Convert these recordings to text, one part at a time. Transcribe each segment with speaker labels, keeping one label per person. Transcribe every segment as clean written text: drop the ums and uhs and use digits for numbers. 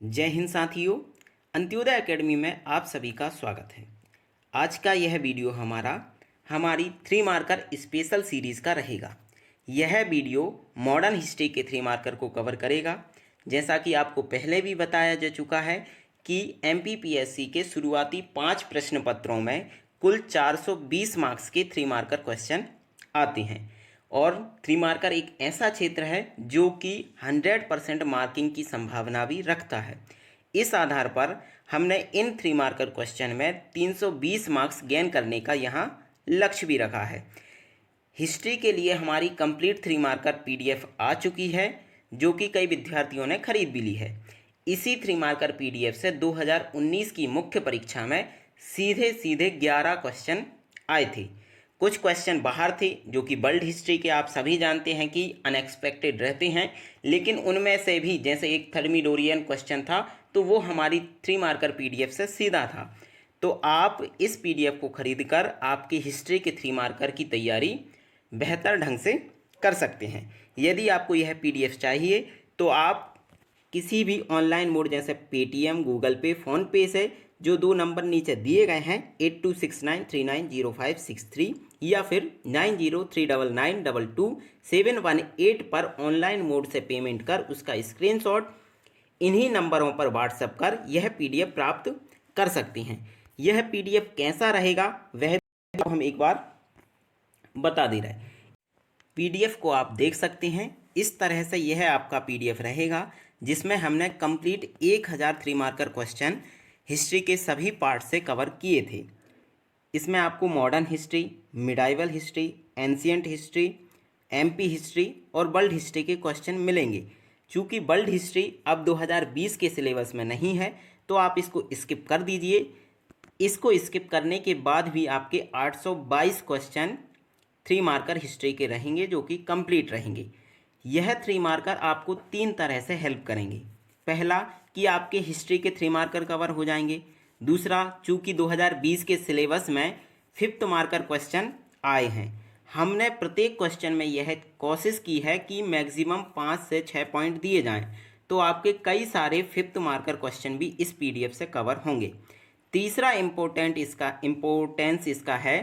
Speaker 1: जय हिंद साथियों, अंत्योदय एकेडमी में आप सभी का स्वागत है। आज का यह वीडियो हमारी 3 मार्कर स्पेशल सीरीज़ का रहेगा। यह वीडियो मॉडर्न हिस्ट्री के 3 मार्कर को कवर करेगा। जैसा कि आपको पहले भी बताया जा चुका है कि एमपीपीएससी के शुरुआती 5 प्रश्न पत्रों में कुल 420 मार्क्स के 3 मार्कर क्वेश्चन आते हैं और 3 मार्कर एक ऐसा क्षेत्र है जो कि 100% मार्किंग की संभावना भी रखता है। इस आधार पर हमने इन 3 मार्कर क्वेश्चन में 320 मार्क्स गेन करने का यहाँ लक्ष्य भी रखा है। हिस्ट्री के लिए हमारी कंप्लीट 3 मार्कर पीडीएफ आ चुकी है जो कि कई विद्यार्थियों ने खरीद भी ली है। इसी 3 मार्कर पीडीएफ से 2019 की मुख्य परीक्षा में सीधे 11 क्वेश्चन आए थे। कुछ क्वेश्चन बाहर थे जो कि वर्ल्ड हिस्ट्री के आप सभी जानते हैं कि अनएक्सपेक्टेड रहते हैं, लेकिन उनमें से भी जैसे एक थर्मिडोरियन क्वेश्चन था तो वो हमारी 3 मार्कर पीडीएफ से सीधा था। तो आप इस पीडीएफ को खरीदकर आपकी हिस्ट्री के 3 मार्कर की तैयारी बेहतर ढंग से कर सकते हैं। यदि आपको यह पीडीएफ चाहिए तो आप किसी भी ऑनलाइन मोड जैसे पेटीएम, गूगल पे, फ़ोनपे से जो 2 नंबर नीचे दिए गए हैं 8269390563 या फिर 9039922718 पर ऑनलाइन मोड से पेमेंट कर उसका स्क्रीनशॉट इन्हीं नंबरों पर व्हाट्सएप कर यह पीडीएफ प्राप्त कर सकते हैं। यह पीडीएफ कैसा रहेगा वह हम एक बार बता दे रहे हैं। पीडीएफ को आप देख सकते हैं, इस तरह से यह आपका पीडीएफ रहेगा जिसमें हमने कंप्लीट 1000 3 मार्कर क्वेश्चन हिस्ट्री के सभी पार्ट से कवर किए थे। इसमें आपको modern history, medieval history, ancient history, MP history और वर्ल्ड हिस्ट्री के क्वेश्चन मिलेंगे। चूँकि वर्ल्ड हिस्ट्री अब 2020 के सिलेबस में नहीं है तो आप इसको स्किप कर दीजिए। इसको स्किप करने के बाद भी आपके 822 क्वेश्चन 3 मार्कर हिस्ट्री के रहेंगे जो कि कंप्लीट रहेंगे। यह 3 मार्कर आपको 3 तरह से हेल्प करेंगे। पहला कि आपके हिस्ट्री के 3 मार्कर कवर हो जाएंगे। दूसरा, चूँकि 2020 के सिलेबस में 5th मार्कर क्वेश्चन आए हैं, हमने प्रत्येक क्वेश्चन में यह कोशिश की है कि मैक्सिमम 5 से 6 पॉइंट दिए जाएं, तो आपके कई सारे 5th मार्कर क्वेश्चन भी इस पीडीएफ से कवर होंगे। तीसरा इम्पोर्टेंस इसका है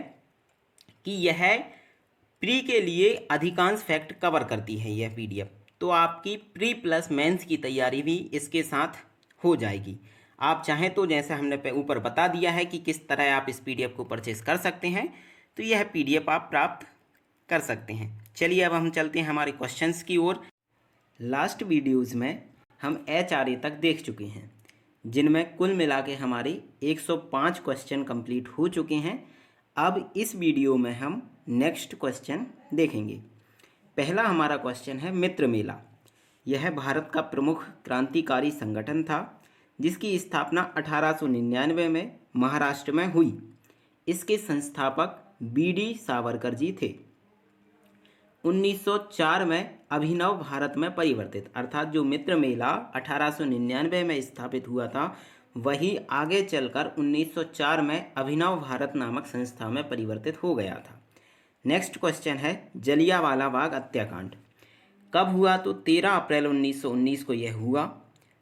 Speaker 1: कि यह प्री के लिए अधिकांश फैक्ट कवर करती है यह पीडीएफ, तो आपकी प्री प्लस मेंस की तैयारी भी इसके साथ हो जाएगी। आप चाहें तो जैसे हमने ऊपर बता दिया है कि किस तरह आप इस पीडीएफ को परचेस कर सकते हैं, तो यह पीडीएफ आप प्राप्त कर सकते हैं। चलिए अब हम चलते हैं हमारे क्वेश्चंस की ओर। लास्ट वीडियोज़ में हम HRA तक देख चुके हैं जिनमें कुल मिला के हमारी 105 क्वेश्चन कंप्लीट हो चुके हैं। अब इस वीडियो में हम नेक्स्ट क्वेश्चन देखेंगे। पहला हमारा क्वेश्चन है मित्र मेला। यह भारत का प्रमुख क्रांतिकारी संगठन था जिसकी स्थापना 1899 में महाराष्ट्र में हुई। इसके संस्थापक BD सावरकर जी थे। 1904 में अभिनव भारत में परिवर्तित, अर्थात जो मित्र मेला 1899 में स्थापित हुआ था वही आगे चलकर 1904 में अभिनव भारत नामक संस्था में परिवर्तित हो गया था। नेक्स्ट क्वेश्चन है जलियांवाला बाग हत्याकांड कब हुआ, तो 13 अप्रैल 1919 को यह हुआ।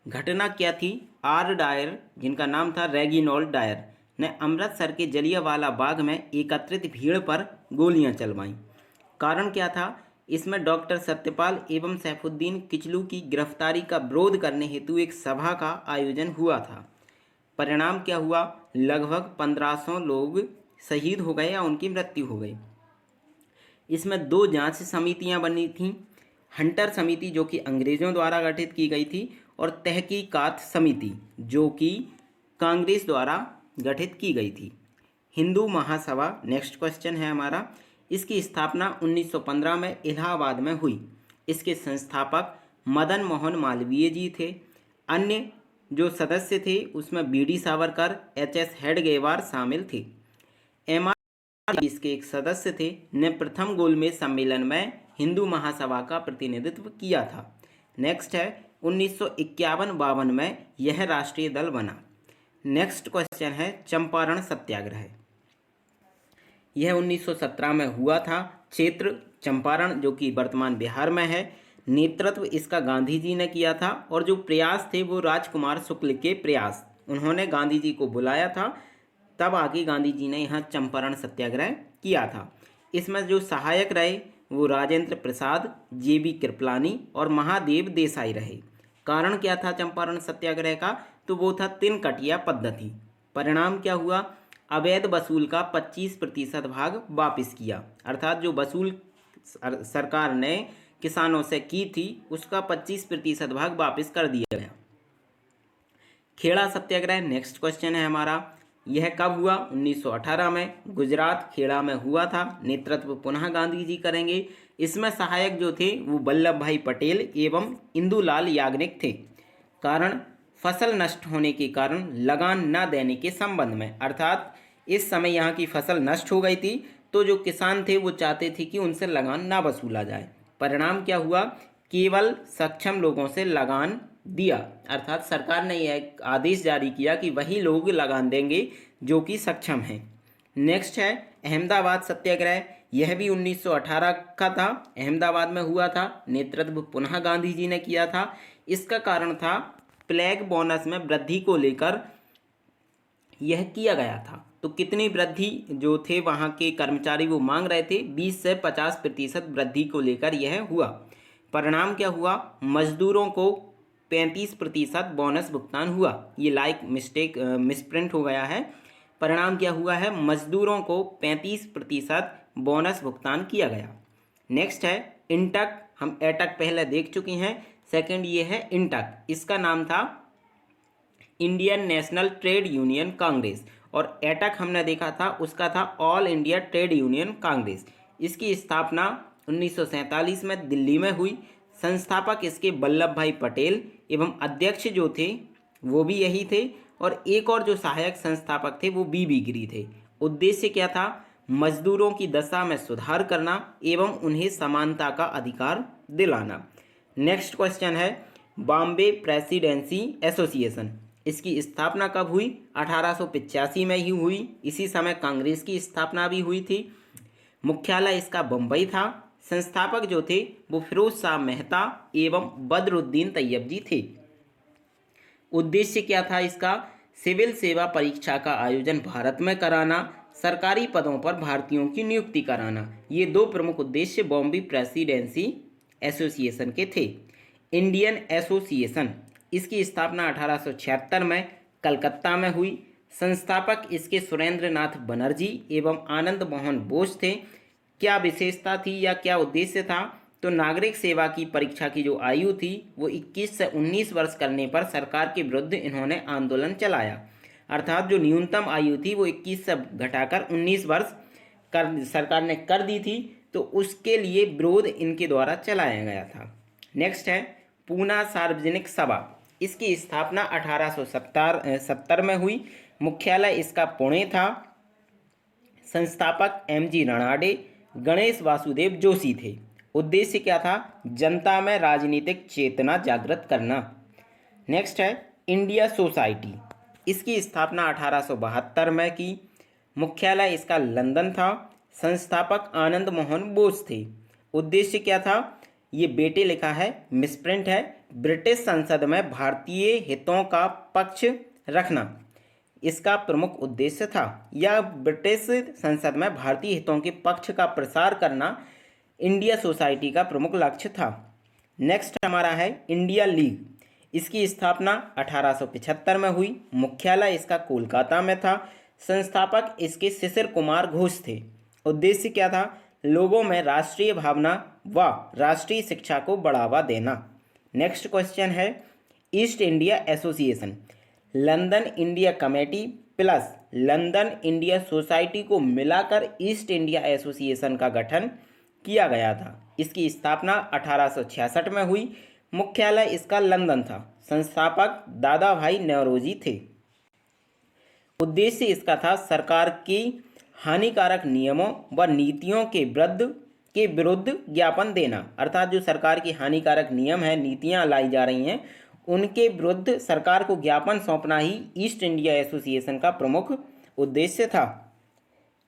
Speaker 1: घटना क्या थी, R. डायर जिनका नाम था रेगिनोल्ड डायर ने अमृतसर के जलियांवाला बाग में एकत्रित भीड़ पर गोलियां चलवाईं। कारण क्या था, इसमें डॉक्टर सत्यपाल एवं सैफुद्दीन किचलू की गिरफ्तारी का विरोध करने हेतु एक सभा का आयोजन हुआ था। परिणाम क्या हुआ, लगभग 1500 लोग शहीद हो गए या उनकी मृत्यु हो गई। इसमें 2 जांच समितियां बनी थीं, हंटर समिति जो कि अंग्रेज़ों द्वारा गठित की गई थी और तहकीकात समिति जो कि कांग्रेस द्वारा गठित की गई थी। हिंदू महासभा नेक्स्ट क्वेश्चन है हमारा। इसकी स्थापना 1915 में इलाहाबाद में हुई। इसके संस्थापक मदन मोहन मालवीय जी थे। अन्य जो सदस्य थे उसमें BD सावरकर, HS हेडगेवार शामिल थे। MR इसके एक सदस्य थे ने प्रथम गोलमेज सम्मेलन में हिंदू महासभा का प्रतिनिधित्व किया था। नेक्स्ट है 1951-52 में यह राष्ट्रीय दल बना। नेक्स्ट क्वेश्चन है चंपारण सत्याग्रह। यह 1917 में हुआ था। क्षेत्र चंपारण जो कि वर्तमान बिहार में है। नेतृत्व इसका गांधी जी ने किया था और जो प्रयास थे वो राजकुमार शुक्ल के प्रयास, उन्होंने गांधी जी को बुलाया था, तब आके गांधी जी ने यहाँ चंपारण सत्याग्रह किया था। इसमें जो सहायक रहे वो राजेंद्र प्रसाद, जेबी कृपलानी और महादेव देसाई रहे। कारण क्या था चंपारण सत्याग्रह का? तो वो था तिनकटिया पद्धति। परिणाम क्या हुआ? अवैध वसूल का 25% भाग वापस किया, अर्थात जो वसूल सरकार ने किसानों से की थी उसका 25% भाग वापस कर दिया गया। खेड़ा सत्याग्रह नेक्स्ट क्वेश्चन है हमारा। यह कब हुआ? 1918 में गुजरात खेड़ा में हुआ था। नेतृत्व पुनः गांधी जी करेंगे। इसमें सहायक जो थे वो वल्लभ भाई पटेल एवं इंदुलाल याग्निक थे। कारण फसल नष्ट होने के कारण लगान न देने के संबंध में, अर्थात इस समय यहाँ की फसल नष्ट हो गई थी तो जो किसान थे वो चाहते थे कि उनसे लगान ना वसूला जाए। परिणाम क्या हुआ? केवल सक्षम लोगों से लगान दिया, अर्थात सरकार ने यह आदेश जारी किया कि वही लोग लगान देंगे जो कि सक्षम हैं। नेक्स्ट है अहमदाबाद सत्याग्रह। यह भी 1918 का था, अहमदाबाद में हुआ था। नेतृत्व पुनः गांधी जी ने किया था। इसका कारण था प्लेग बोनस में वृद्धि को लेकर यह किया गया था। तो कितनी वृद्धि जो थे वहाँ के कर्मचारी वो मांग रहे थे, 20 से 50% वृद्धि को लेकर यह हुआ। परिणाम क्या हुआ? मजदूरों को 35% बोनस भुगतान हुआ। ये मिसप्रिंट हो गया है। परिणाम क्या हुआ है? मजदूरों को 35% बोनस भुगतान किया गया। नेक्स्ट है इंटक। हम एटक पहले देख चुके हैं। सेकंड ये है इंटक। इसका नाम था Indian national trade union Congress और एटक हमने देखा था उसका था all India trade union Congress. इसकी स्थापना 1947 में दिल्ली में हुई। संस्थापक इसके वल्लभ भाई पटेल एवं अध्यक्ष जो थे वो भी यही थे और एक और जो सहायक संस्थापक थे वो बीबी गिरी थे। उद्देश्य क्या था? मजदूरों की दशा में सुधार करना एवं उन्हें समानता का अधिकार दिलाना। नेक्स्ट क्वेश्चन है बॉम्बे प्रेसिडेंसी एसोसिएशन। इसकी स्थापना कब हुई? 1885 में ही हुई। इसी समय कांग्रेस की स्थापना भी हुई थी। मुख्यालय इसका बम्बई था। संस्थापक जो थे वो फिरोज शाह मेहता एवं बदरुद्दीन तैयब जी थे। उद्देश्य क्या था इसका? सिविल सेवा परीक्षा का आयोजन भारत में कराना, सरकारी पदों पर भारतीयों की नियुक्ति कराना। ये दो प्रमुख उद्देश्य बॉम्बे प्रेसिडेंसी एसोसिएशन के थे। इंडियन एसोसिएशन इसकी स्थापना 1876 में कलकत्ता में हुई। संस्थापक इसके सुरेंद्र नाथ बनर्जी एवं आनंद मोहन बोस थे। क्या विशेषता थी या क्या उद्देश्य था? तो नागरिक सेवा की परीक्षा की जो आयु थी वो 21 से 19 वर्ष करने पर सरकार के विरुद्ध इन्होंने आंदोलन चलाया, अर्थात जो न्यूनतम आयु थी वो 21 से घटाकर 19 वर्ष सरकार ने कर दी थी, तो उसके लिए विरोध इनके द्वारा चलाया गया था। नेक्स्ट है पूना सार्वजनिक सभा। इसकी स्थापना 1870 में हुई। मुख्यालय इसका पुणे था। संस्थापक MG रणाडे, गणेश वासुदेव जोशी थे। उद्देश्य क्या था? जनता में राजनीतिक चेतना जागृत करना। नेक्स्ट है इंडिया सोसाइटी। इसकी स्थापना 1872 में की। मुख्यालय इसका लंदन था। संस्थापक आनंद मोहन बोस थे। उद्देश्य क्या था? ये बेटे लिखा है, मिसप्रिंट है। ब्रिटिश संसद में भारतीय हितों का पक्ष रखना इसका प्रमुख उद्देश्य था, या ब्रिटिश संसद में भारतीय हितों के पक्ष का प्रसार करना इंडिया सोसाइटी का प्रमुख लक्ष्य था। नेक्स्ट हमारा है इंडिया लीग। इसकी स्थापना 1875 में हुई। मुख्यालय इसका कोलकाता में था। संस्थापक इसके शिशिर कुमार घोष थे। उद्देश्य क्या था? लोगों में राष्ट्रीय भावना व राष्ट्रीय शिक्षा को बढ़ावा देना। नेक्स्ट क्वेश्चन है east India association. London India committee plus London India society को मिलाकर ईस्ट इंडिया एसोसिएशन का गठन किया गया था। इसकी स्थापना 1866 में हुई। मुख्यालय इसका लंदन था। संस्थापक दादा भाई नौरोजी थे। उद्देश्य इसका था सरकार की हानिकारक नियमों व नीतियों के विरुद्ध ज्ञापन देना, अर्थात जो सरकार की हानिकारक नियम है, नीतियां लाई जा रही हैं, उनके विरुद्ध सरकार को ज्ञापन सौंपना ही ईस्ट इंडिया एसोसिएशन का प्रमुख उद्देश्य था।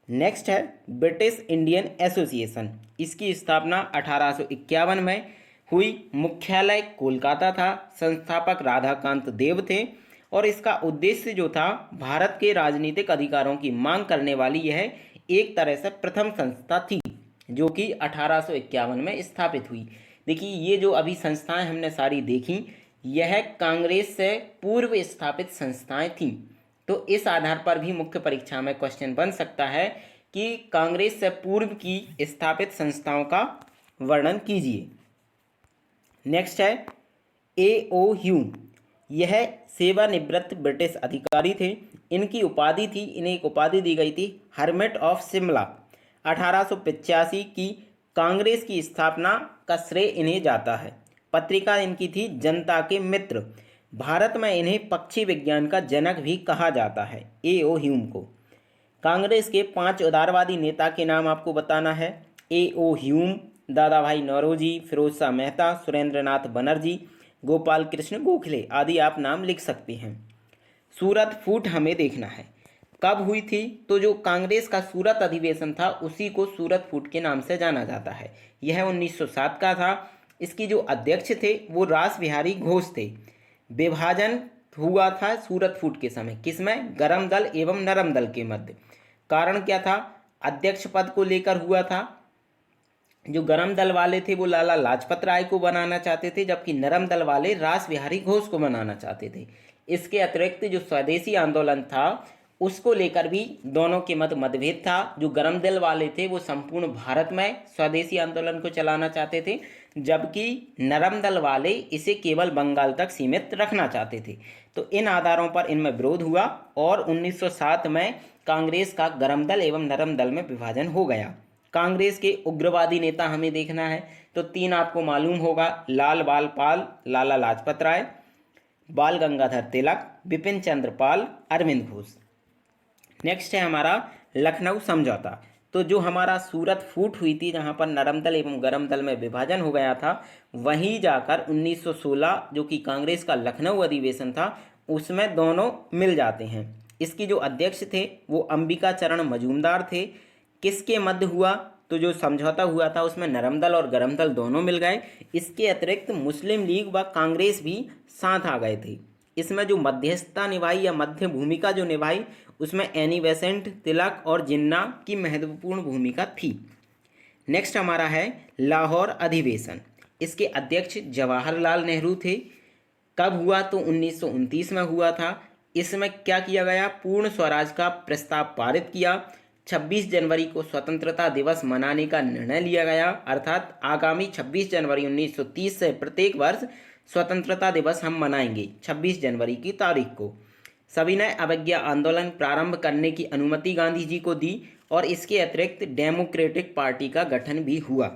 Speaker 1: नेक्स्ट है ब्रिटिश इंडियन एसोसिएशन। इसकी स्थापना 1851 में हुई। मुख्यालय कोलकाता था। संस्थापक राधाकांत देव थे और इसका उद्देश्य जो था, भारत के राजनीतिक अधिकारों की मांग करने वाली यह एक तरह से प्रथम संस्था थी जो कि 1851 में स्थापित हुई। देखिए, ये जो अभी संस्थाएं हमने सारी देखी, यह कांग्रेस से पूर्व स्थापित संस्थाएं थीं। तो इस आधार पर भी मुख्य परीक्षा में क्वेश्चन बन सकता है कि कांग्रेस से पूर्व की स्थापित संस्थाओं का वर्णन कीजिए। नेक्स्ट है A.O. ह्यूम। यह सेवानिवृत्त ब्रिटिश अधिकारी थे। इनकी उपाधि थी, इन्हें एक उपाधि दी गई थी, हर्मिट ऑफ शिमला। 1885 की कांग्रेस की स्थापना का श्रेय इन्हें जाता है। पत्रिका इनकी थी जनता के मित्र। भारत में इन्हें पक्षी विज्ञान का जनक भी कहा जाता है, A.O. ह्यूम को। कांग्रेस के 5 उदारवादी नेता के नाम आपको बताना है। A.O. ह्यूम, दादा भाई नौरोजी, फिरोज शाह मेहता, सुरेंद्रनाथ बनर्जी, गोपाल कृष्ण गोखले आदि आप नाम लिख सकते हैं। सूरत फूट हमें देखना है कब हुई थी, तो जो कांग्रेस का सूरत अधिवेशन था उसी को सूरत फूट के नाम से जाना जाता है। यह 1907 का था। इसकी जो अध्यक्ष थे वो रास बिहारी घोष थे। विभाजन हुआ था सूरत फूट के समय, किसमें? गरम दल एवं नरम दल के मध्य। कारण क्या था? अध्यक्ष पद को लेकर हुआ था। जो गरम दल वाले थे वो लाला लाजपत राय को बनाना चाहते थे, जबकि नरम दल वाले रास बिहारी घोष को बनाना चाहते थे। इसके अतिरिक्त जो स्वदेशी आंदोलन था उसको लेकर भी दोनों के मध्य मतभेद था। जो गरम दल वाले थे वो संपूर्ण भारत में स्वदेशी आंदोलन को चलाना चाहते थे, जबकि नरम दल वाले इसे केवल बंगाल तक सीमित रखना चाहते थे। तो इन आधारों पर इनमें विरोध हुआ और 1907 में कांग्रेस का गरम दल एवं नरम दल में विभाजन हो गया। कांग्रेस के उग्रवादी नेता हमें देखना है, तो 3 आपको मालूम होगा, लाल बाल पाल, लाला लाजपत राय, बाल गंगाधर तिलक, बिपिन चंद्र पाल, अरविंद घोष। नेक्स्ट है हमारा लखनऊ समझौता। तो जो हमारा सूरत फूट हुई थी, जहाँ पर नरम दल एवं गरम दल में विभाजन हो गया था, वहीं जाकर 1916 जो कि कांग्रेस का लखनऊ अधिवेशन था उसमें दोनों मिल जाते हैं। इसकी जो अध्यक्ष थे वो अंबिका चरण मजूमदार थे। किसके मध्य हुआ? तो जो समझौता हुआ था उसमें नरम दल और गरम दल दोनों मिल गए। इसके अतिरिक्त मुस्लिम लीग व कांग्रेस भी साथ आ गए थे। इसमें जो मध्यस्थता निभाई या मध्य भूमिका जो निभाई उसमें एनी बेसेंट, तिलक और जिन्ना की महत्वपूर्ण भूमिका थी। नेक्स्ट हमारा है लाहौर अधिवेशन। इसके अध्यक्ष जवाहरलाल नेहरू थे। कब हुआ? तो 1929 में हुआ था। इसमें क्या किया गया? पूर्ण स्वराज का प्रस्ताव पारित किया। 26 जनवरी को स्वतंत्रता दिवस मनाने का निर्णय लिया गया, अर्थात आगामी 26 जनवरी 1930 से प्रत्येक वर्ष स्वतंत्रता दिवस हम मनाएंगे 26 जनवरी की तारीख को। सविनय अवज्ञा आंदोलन प्रारंभ करने की अनुमति गांधी जी को दी और इसके अतिरिक्त डेमोक्रेटिक पार्टी का गठन भी हुआ।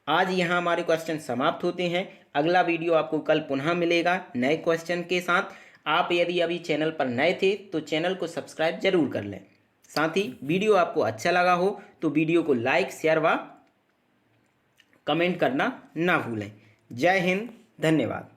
Speaker 1: आज यहाँ हमारे क्वेश्चन समाप्त होते हैं। अगला वीडियो आपको कल पुनः मिलेगा नए क्वेश्चन के साथ। आप यदि अभी चैनल पर नए थे तो चैनल को सब्सक्राइब जरूर कर लें। साथ ही वीडियो आपको अच्छा लगा हो तो वीडियो को लाइक, शेयर व कमेंट करना ना भूलें। जय हिंद, धन्यवाद।